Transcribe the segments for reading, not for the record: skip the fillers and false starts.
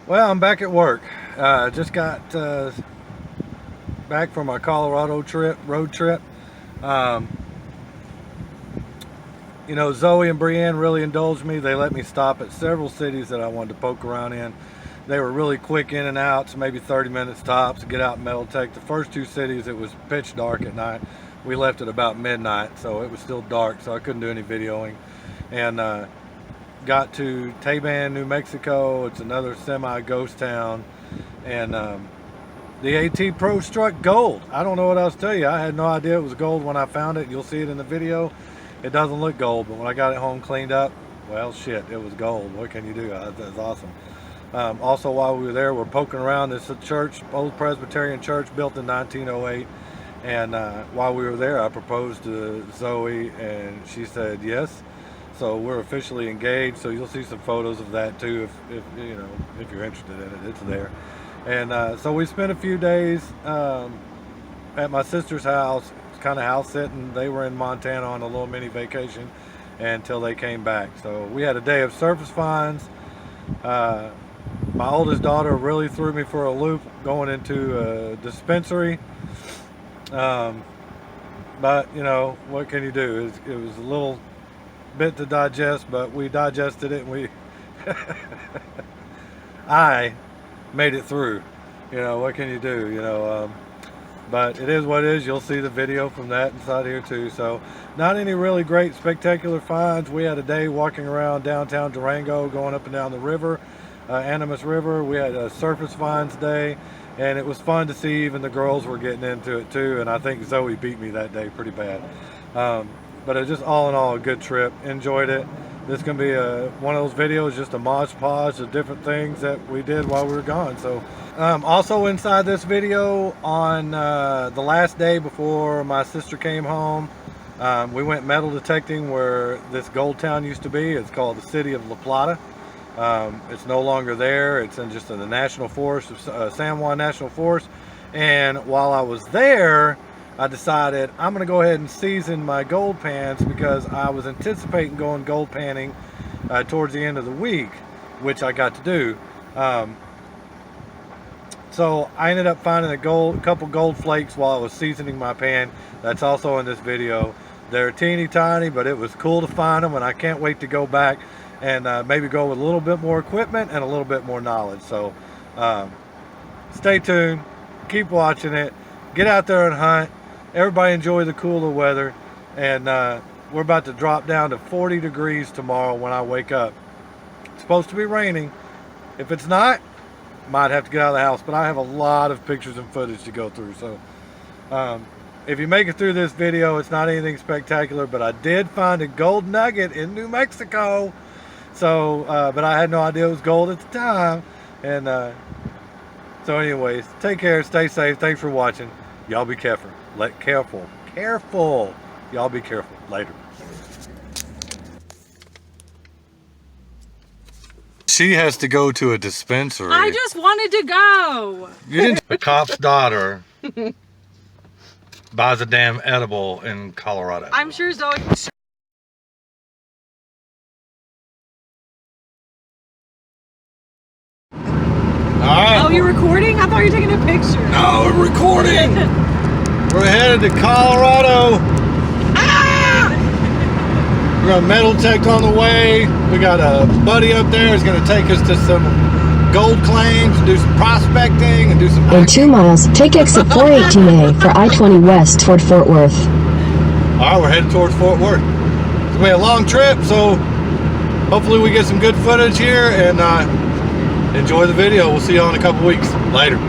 Well, I'm back at work. Just got back from my Colorado road trip. Um, you know, Zoe and Brienne really indulged me. They let me stop at several cities that I wanted to poke around in. They were really quick in and out, so maybe 30 minutes tops to get out in Metal Tech. The first two cities, it was pitch dark at night. We left at about midnight, so it was still dark, so I couldn't do any videoing. And got to Taban, New Mexico. It's another semi-ghost town. And the AT Pro struck gold. I don't know what else to tell you. I had no idea it was gold when I found it. You'll see it in the video. It doesn't look gold, but when I got it home cleaned up, well, shit, it was gold. What can you do? That's awesome. Also, while we were there, we're poking around this church, old Presbyterian church built in 1908. And while we were there, I proposed to Zoe, and she said yes. So we're officially engaged. So you'll see some photos of that too, if you know, if you're interested in it. It's there. And so we spent a few days at my sister's house, kind of house sitting. They were in Montana on a little mini vacation until they came back. So we had a day of surface finds. My oldest daughter really threw me for a loop going into a dispensary. But you know, what can you do? It was a little bit to digest, but we digested it, and we I made it through. You know, what can you do? You know, but it is what it is. You'll see the video from that inside here too. So not any really great spectacular finds. We had a day walking around downtown Durango, going up and down the river, Animas River. We had a surface finds day, and it was fun to see. Even the girls were getting into it too, and I think Zoe beat me that day pretty bad. But it was just all in all a good trip. Enjoyed it. This is going to be one of those videos, just a modge podge of different things that we did while we were gone. So also inside this video, on the last day before my sister came home, we went metal detecting where this gold town used to be. It's called the city of La Plata. It's no longer there. It's just in the National Forest, San Juan National Forest. And while I was there, I decided I'm going to go ahead and season my gold pans, because I was anticipating going gold panning towards the end of the week, which I got to do. So I ended up finding a couple gold flakes while I was seasoning my pan. That's also in this video. They're teeny tiny, but it was cool to find them, and I can't wait to go back and maybe go with a little bit more equipment and a little bit more knowledge. So stay tuned, keep watching it, get out there and hunt. Everybody enjoy the cooler weather, and we're about to drop down to 40 degrees tomorrow when I wake up. It's supposed to be raining. If it's not, might have to get out of the house, but I have a lot of pictures and footage to go through. So if you make it through this video, it's not anything spectacular, but I did find a gold nugget in New Mexico. So but I had no idea it was gold at the time. And so anyways, take care, stay safe, thanks for watching. Y'all be careful. Careful. Y'all be careful. Later. She has to go to a dispensary. I just wanted to go. You didn't. The cop's daughter buys a damn edible in Colorado. I'm sure Zoe. Alright. Oh, you're recording? I thought you were taking a picture. No, we're recording. We're headed to Colorado. Ah! We're gonna metal detect on the way. We got a buddy up there who's gonna take us to some gold claims, do some prospecting, and do some. In 2 miles, take exit 418A for I-20 west toward Fort Worth. Alright, we're headed towards Fort Worth. It's gonna be a long trip, so hopefully we get some good footage here and enjoy the video. We'll see you all in a couple weeks. Later.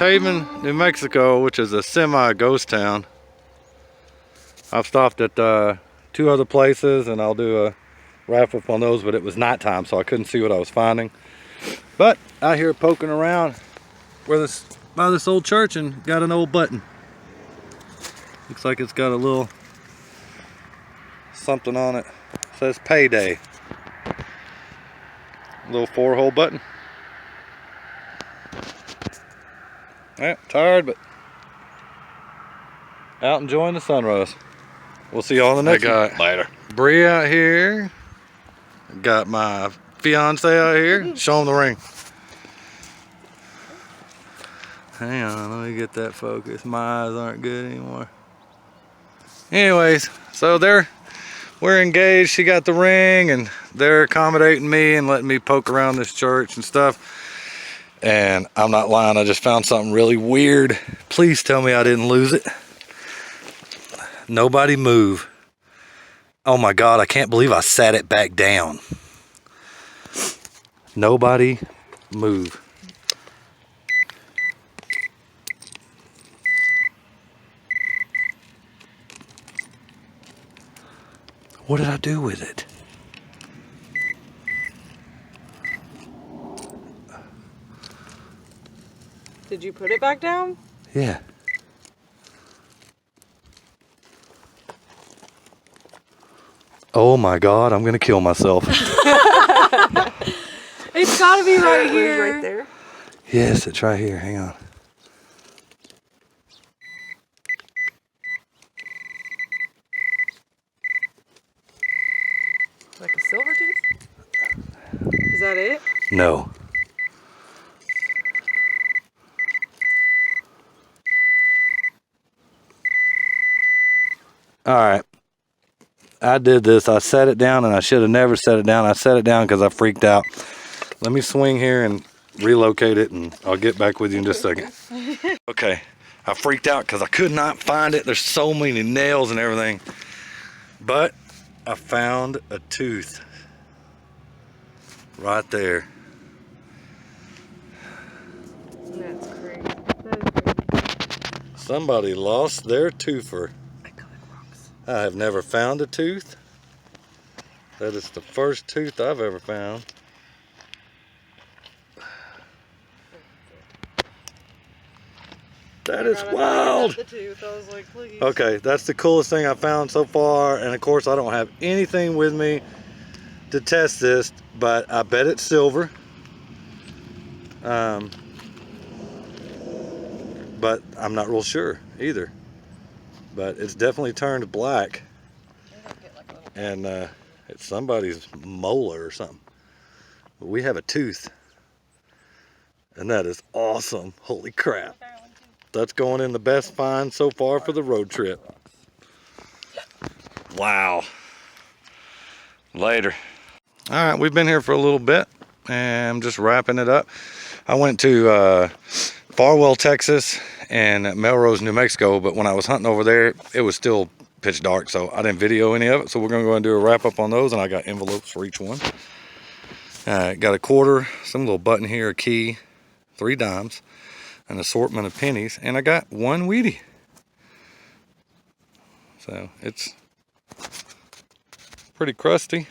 Taban, New Mexico, which is a semi-ghost town. I've stopped at 2 other places, and I'll do a wrap up on those, but it was nighttime, so I couldn't see what I was finding. But out here poking around by this old church, and got an old button. Looks like it's got a little something on it. It says payday. Little 4-hole button. Yeah, tired, but out enjoying the sunrise. We'll see y'all in the next one. Later. Bree out here. Got my fiance out here. Show him the ring. Hang on, let me get that focus. My eyes aren't good anymore. Anyways, so we're engaged. She got the ring, and they're accommodating me and letting me poke around this church and stuff. And I'm not lying, I just found something really weird. Please tell me I didn't lose it. Nobody move. Oh my God, I can't believe I sat it back down. Nobody move. What did I do with it? Did you put it back down? Yeah. Oh my God, I'm gonna kill myself. It's gotta be right here. Right there. Yes, it's right here. Hang on. Like a silver tooth? Is that it? No. All right. I did this. I set it down, and I should have never set it down. I set it down because I freaked out. Let me swing here and relocate it, and I'll get back with you in just a second. Okay. I freaked out because I could not find it. There's so many nails and everything. But I found a tooth right there. That's crazy. That is crazy. Somebody lost their toother. I have never found a tooth. That is the first tooth I've ever found. That is wild. The tooth. I was like, please. Okay, that's the coolest thing I've found so far. And of course, I don't have anything with me to test this, but I bet it's silver. But I'm not real sure either. But it's definitely turned black, and it's somebody's molar or something. But we have a tooth, and that is awesome. Holy crap. That's going in the best find so far for the road trip. Wow. Later. All right, we've been here for a little bit, and I'm just wrapping it up. I went to Farwell, Texas, and Melrose, New Mexico, but when I was hunting over there, it was still pitch dark, so I didn't video any of it. So we're gonna go and do a wrap up on those, and I got envelopes for each one. Got a quarter, some little button here, a key, 3 dimes, an assortment of pennies, and I got 1 Wheatie. So it's pretty crusty.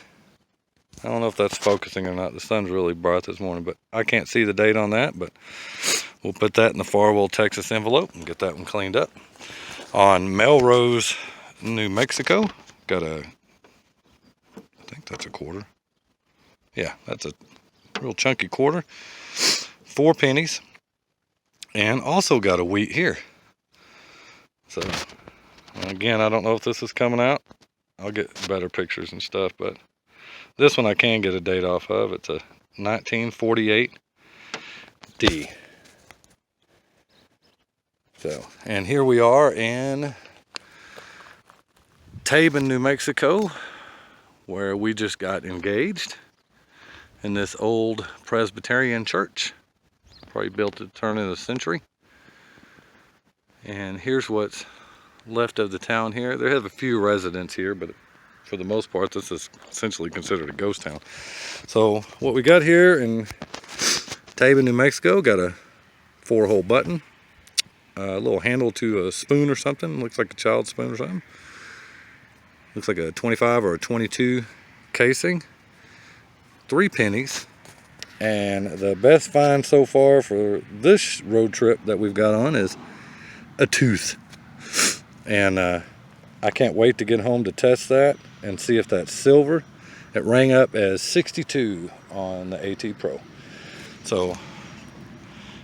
I don't know if that's focusing or not. The sun's really bright this morning, but I can't see the date on that, but we'll put that in the Farwell, Texas envelope and get that one cleaned up. On Melrose, New Mexico, got I think that's a quarter. Yeah, that's a real chunky quarter. 4 pennies. And also got a wheat here. So, again, I don't know if this is coming out. I'll get better pictures and stuff, but this one I can get a date off of. It's a 1948 D. So, and here we are in Taban, New Mexico, where we just got engaged in this old Presbyterian church. Probably built at the turn of the century. And here's what's left of the town here. They have a few residents here, but for the most part, this is essentially considered a ghost town. So what we got here in Taban, New Mexico, got a 4-hole button, a little handle to a spoon or something. Looks like a child's spoon or something. Looks like a 25 or a 22 casing. 3 pennies. And the best find so far for this road trip that we've got on is a tooth. And I can't wait to get home to test that and see if that's silver. It rang up as 62 on the AT Pro. So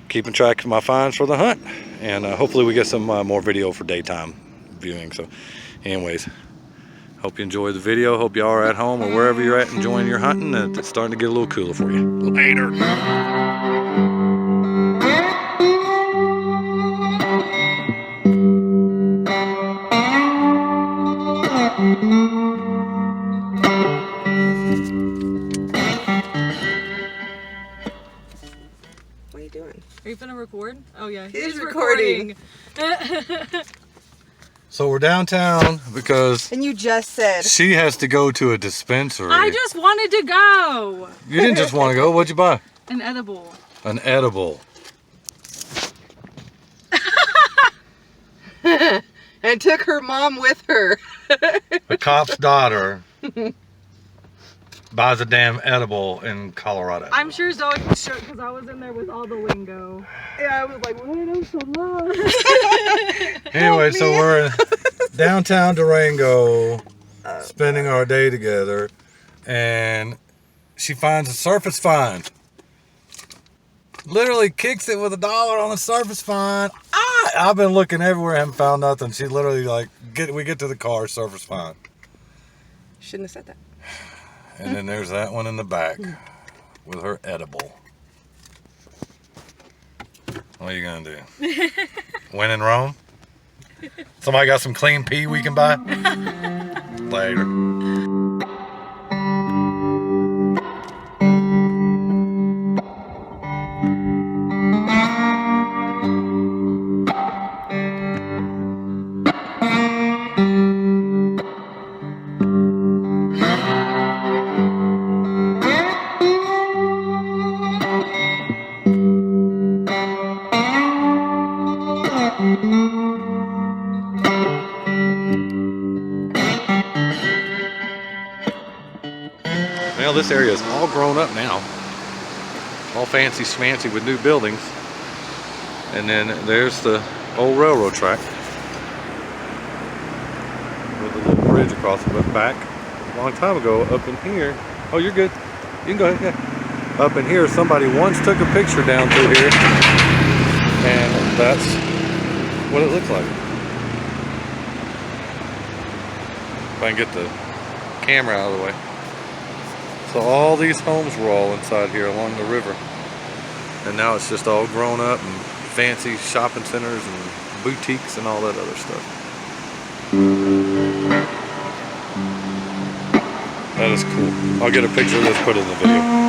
keeping track of my finds for the hunt, and hopefully we get some more video for daytime viewing. So anyways, hope you enjoyed the video. Hope y'all are at home or wherever you're at enjoying your hunting, and it's starting to get a little cooler for you. Later. What are you doing? Are you gonna record? Oh yeah, He's recording. So we're downtown because And you just said. she has to go to a dispensary. I just wanted to go. You didn't just want to go. What'd you buy? An edible. An edible. And took her mom with her. A cop's daughter buys a damn edible in Colorado. I'm sure Zoe was shook because I was in there with all the lingo. Yeah, I was like, why are those so loud? Anyway, so we're in downtown Durango, spending our day together, and she finds a surface find. Literally kicks it with $1 on a surface find. I've been looking everywhere, haven't found nothing. She literally we get to the car, surface find. Shouldn't have said that. And then there's that one in the back with her edible. What are you gonna do? When in Rome? Somebody got some clean pee we can buy? Later. Well, this area is all grown up now. All fancy schmancy with new buildings. And then there's the old railroad track with a little bridge across the back. A long time ago, up in here. Oh, you're good. You can go ahead. Yeah. Up in here, somebody once took a picture down through here, and that's what it looks like. If I can get the camera out of the way. So all these homes were all inside here along the river. And now it's just all grown up and fancy shopping centers and boutiques and all that other stuff. That is cool. I'll get a picture of this, put it in the video.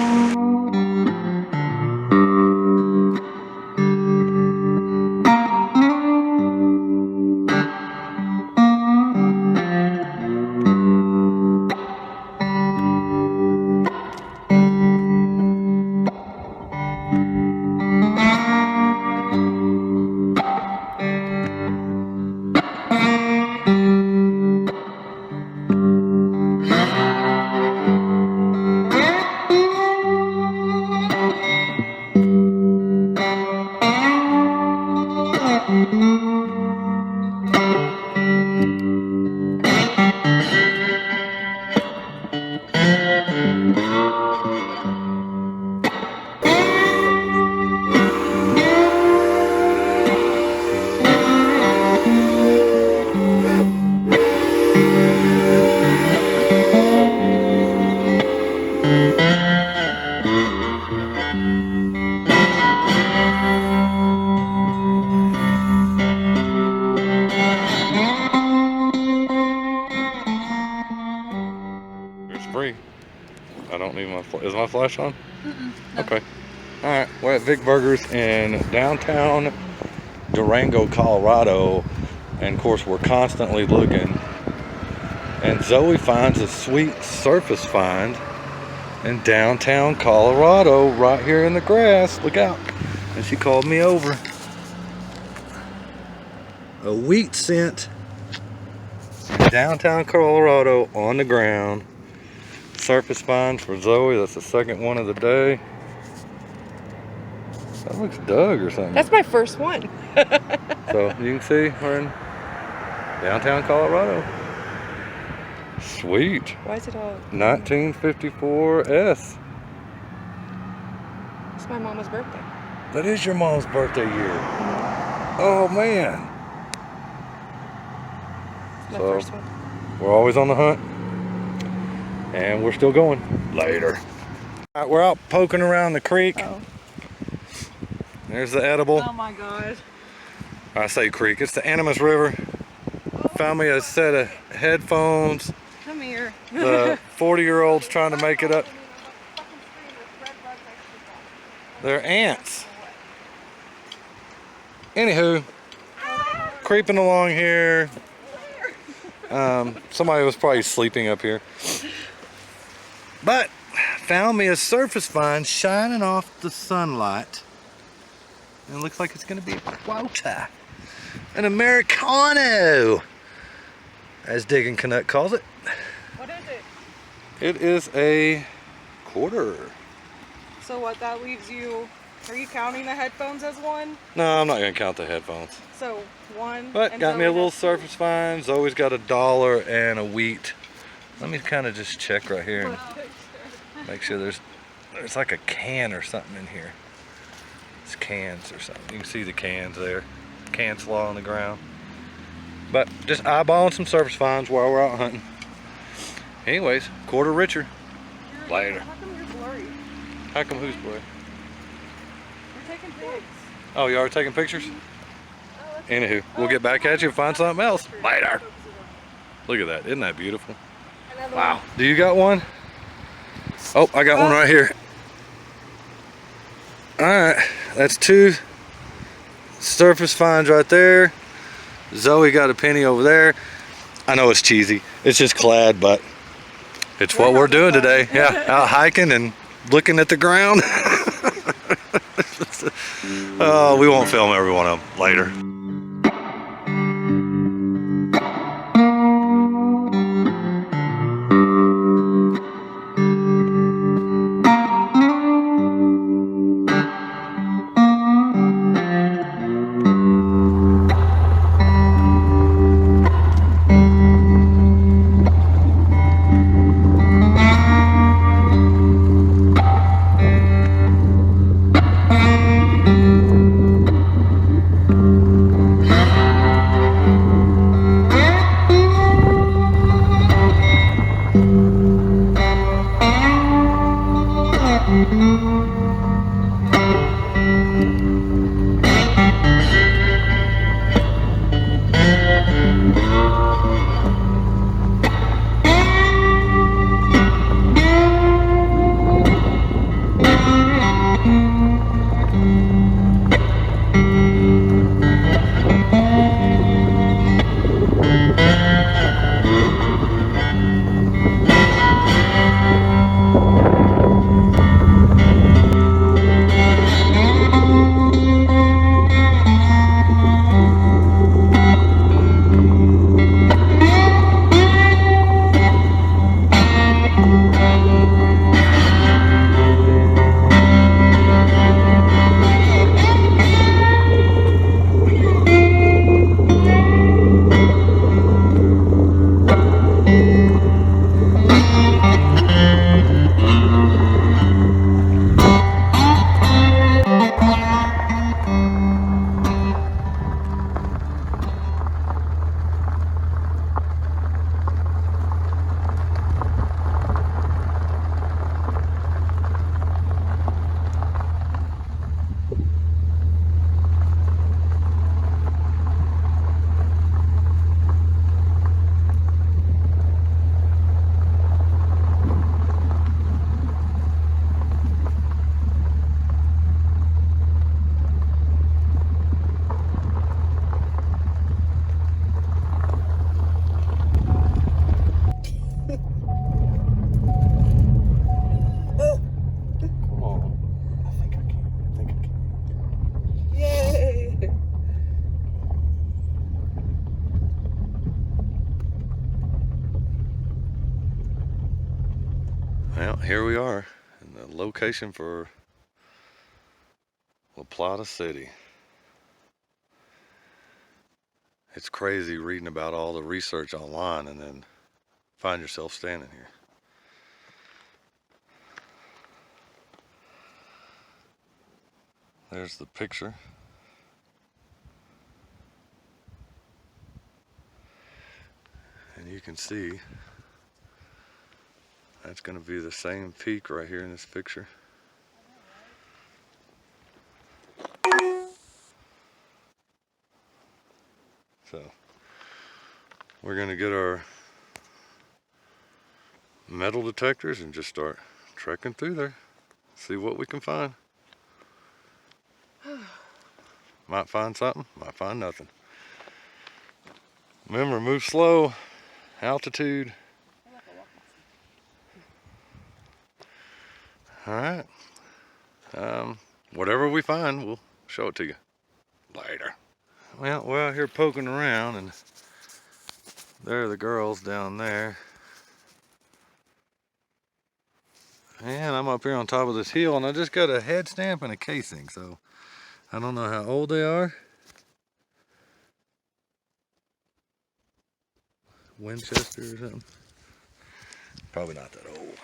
Free. I don't need my is my flash on? No. Okay. All right, we're at Vic Burgers in downtown Durango, Colorado, and of course we're constantly looking. And Zoe finds a sweet surface find in downtown Colorado, right here in the grass. Look out! And she called me over. a wheat scent in downtown Colorado on the ground. Surface vines for Zoe. That's the second one of the day. That looks Doug or something. That's my first one. So you can see we're in downtown Colorado. Sweet. Why is it all? 1954 S. It's my mama's birthday. That is your mom's birthday year. Oh man. It's my So- first one. We're always on the hunt. And we're still going. Later. All right, we're out poking around the creek. Oh. There's the edible. Oh my god. I say creek, it's the Animas River. Found me a set of headphones. Come here. The 40-year-old's trying to make it up. They're ants. Anywho, creeping along here. Somebody was probably sleeping up here. But found me a surface vine shining off the sunlight. And it looks like it's gonna be a quota. An Americano, as Diggin' Canuck calls it. What is it? It is a quarter. So what, that leaves you, are you counting the headphones as one? No, I'm not gonna count the headphones. So one. But and got me a Zoe little has two? surface vine. Zoe's got $1 and a wheat. Let me kind of just check right here and make sure there's like a can or something in here. It's cans or something. You can see the cans there. Can slaw on the ground. But just eyeballing some surface vines while we're out hunting. Anyways, quarter richer. Later. How come you're blurry? How come who's blue? We're taking pics. Oh, you already taking pictures? Anywho, we'll get back at you and find something else. Later. Look at that. Isn't that beautiful? Another Wow. Do you got one? Oh, I got one right here. Alright, that's 2 surface vines right there. Zoe got a penny over there. I know it's cheesy. It's just clad, but it's what we're doing today. Yeah, out hiking and looking at the ground. Oh, we won't film every one of them. Later. Well, here we are in the location for La Plata City. It's crazy reading about all the research online and then find yourself standing here. There's the picture. And you can see that's going to be the same peak right here in this picture. So we're going to get our metal detectors and just start trekking through there. See what we can find. Might find something, might find nothing. Remember, move slow, altitude. All right. Whatever we find, we'll show it to you later. Well, we're out here poking around, and there are the girls down there. And I'm up here on top of this hill, and I just got a head stamp and a casing, so I don't know how old they are. Winchester or something. Probably not that old.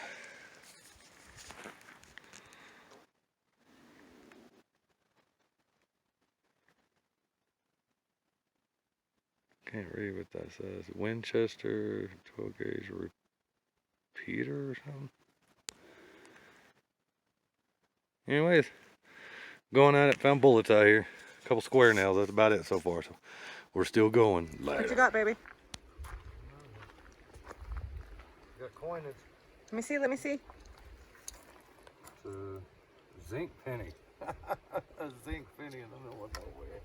Can't read what that says. Winchester 12 gauge repeater or something. Anyways, going at it, found bullets out here. A couple square nails, that's about it so far. So we're still going. What you got, baby? Got coinage. Let me see, let me see. It's a zinc penny. A zinc penny in the middle of nowhere.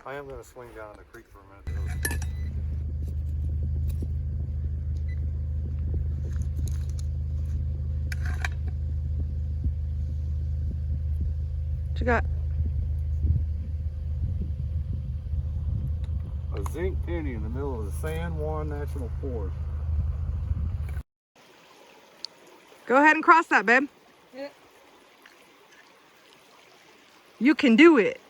I am going to swing down the creek for a minute. What you got? A zinc penny in the middle of the San Juan National Forest. Go ahead and cross that, babe. Yeah. You can do it.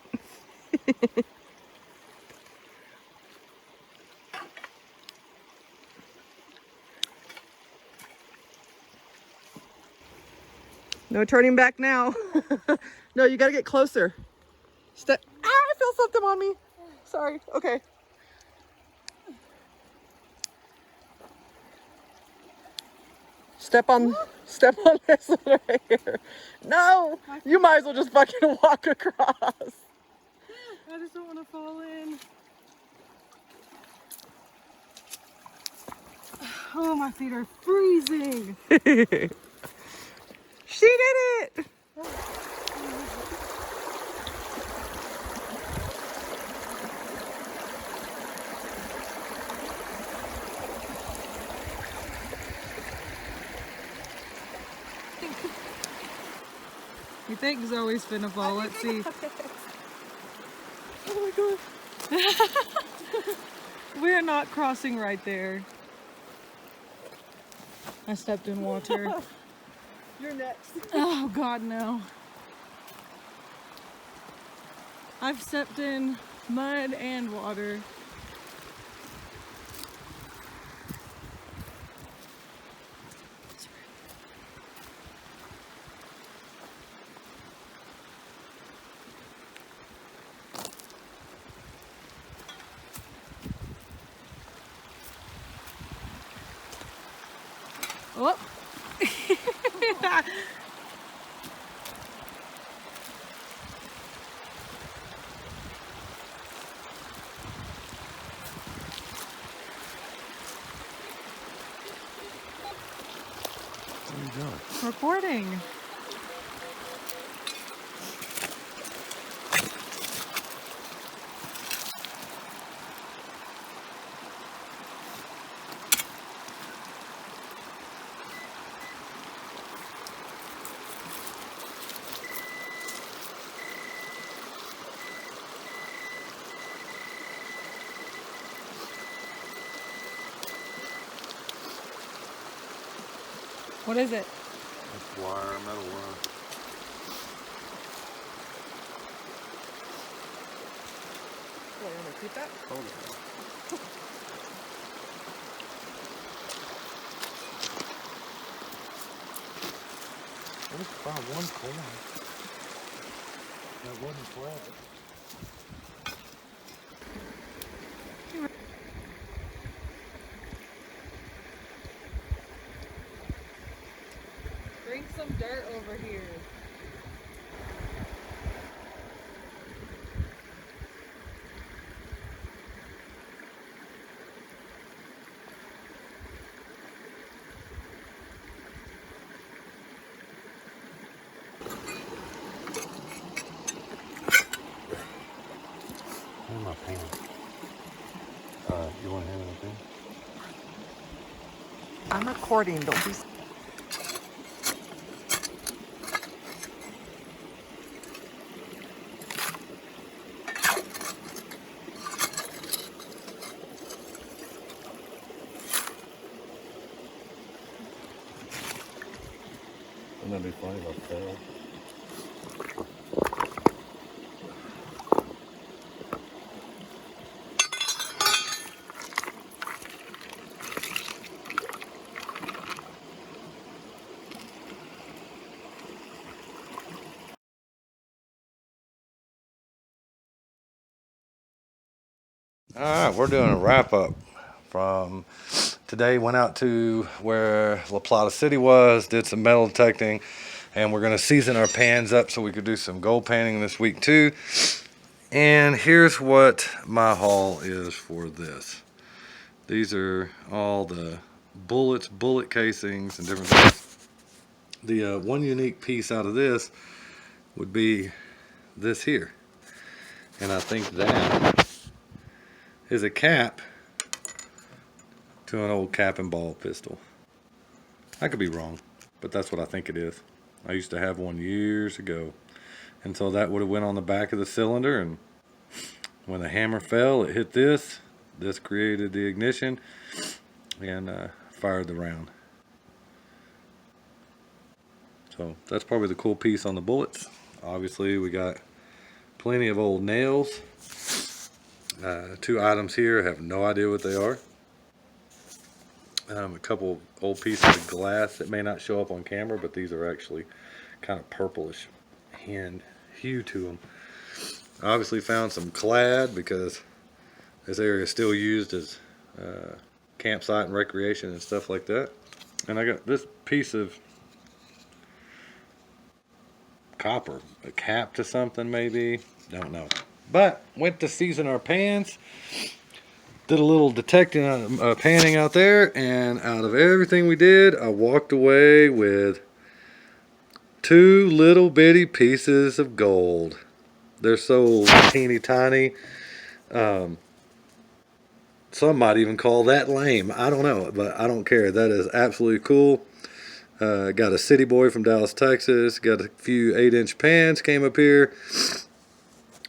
No turning back now. No, you gotta get closer. Step. Ah, I feel something on me. Sorry. Okay. Step on this one right here. No, you might as well just fucking walk across. I just don't want to fall in. Oh, my feet are freezing. She did it. You think Zoe's finna fall? Let's see. Oh my god. We're not crossing right there. I stepped in water. You're next. Oh god, no. I've stepped in mud and water. Oh. What are you doing? Recording. What is it? It's wire, metal wire. What, you want to keep that? Hold it. I just found one coin that wasn't flat. Bring some dirt over here. Where's my pen? You want to have anything? I'm recording, don't be. Wouldn't that be funny if I fell? All right, we're doing a wrap up from today. Went out to where La Plata City was, did some metal detecting, and we're gonna season our pans up so we could do some gold panning this week too. And here's what my haul is for this. These are all the bullets, bullet casings, and different things. The one unique piece out of this would be this here. And I think that is a cap to an old cap and ball pistol. I could be wrong, but that's what I think it is. I used to have one years ago. And so that would have went on the back of the cylinder, and when the hammer fell, it hit this. This created the ignition and fired the round. So that's probably the cool piece on the bullets. Obviously, we got plenty of old nails. Two items here, I have no idea what they are. A couple old pieces of glass that may not show up on camera, but these are actually kind of purplish hue to them. I obviously found some clad because this area is still used as campsite and recreation and stuff like that. And I got this piece of copper, a cap to something maybe, don't know. But went to season our pans, did a little detecting, panning out there, and out of everything we did, I walked away with 2 little bitty pieces of gold. They're so teeny tiny. Some might even call that lame. I don't know, but I don't care. That is absolutely cool. Got a city boy from Dallas, Texas. Got a few 8-inch pans, came up here.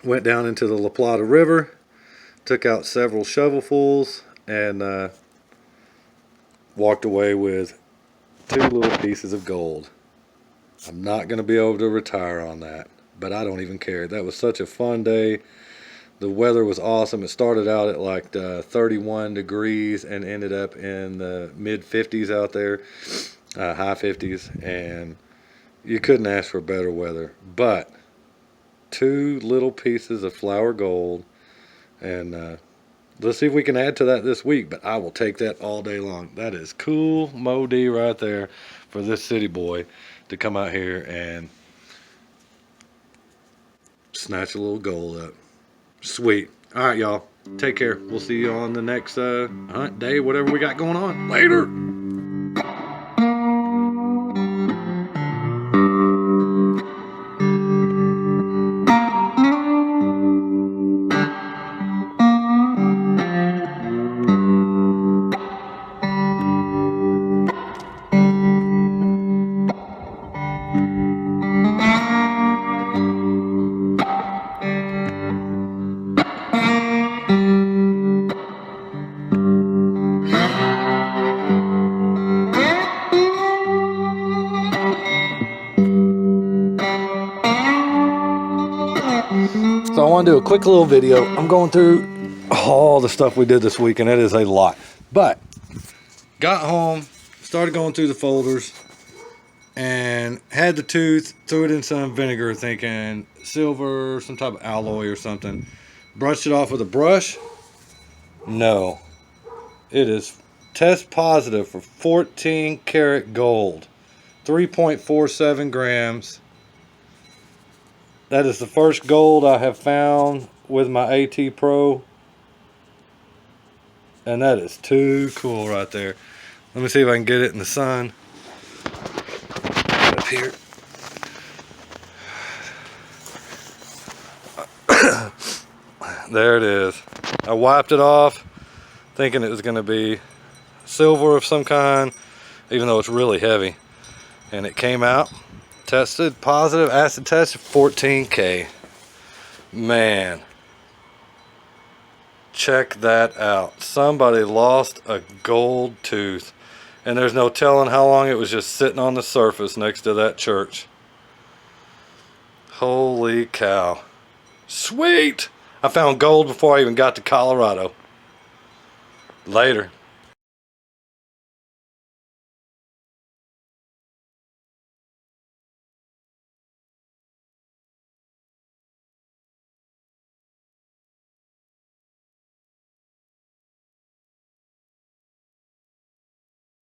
Went down into the La Plata River. Took out several shovelfuls and walked away with 2 little pieces of gold. I'm not going to be able to retire on that, but I don't even care. That was such a fun day. The weather was awesome. It started out at like 31 degrees and ended up in the mid 50s out there, high 50s, and you couldn't ask for better weather. But 2 little pieces of flour gold, and let's see if we can add to that this week, but I will take that all day long. That is cool Mo-D right there for this city boy to come out here and snatch a little gold up. Sweet. All right, y'all. Take care. We'll see you on the next hunt day, whatever we got going on. Later. quick little video. I'm going through all the stuff we did this week, and it is a lot. But got home, started going through the folders, and had the tooth, threw it in some vinegar thinking silver, some type of alloy or something. Brushed it off with a brush. No. It is test positive for 14 karat gold. 3.47 grams. That is the first gold I have found with my AT Pro. And that is too cool right there. Let me see if I can get it in the sun. Up here. There it is. I wiped it off thinking it was going to be silver of some kind, even though it's really heavy. And it came out, tested positive, acid tested, 14K. Man, check that out. Somebody lost a gold tooth, and there's no telling how long it was just sitting on the surface next to that church. Holy cow. Sweet! I found gold before I even got to Colorado. Later.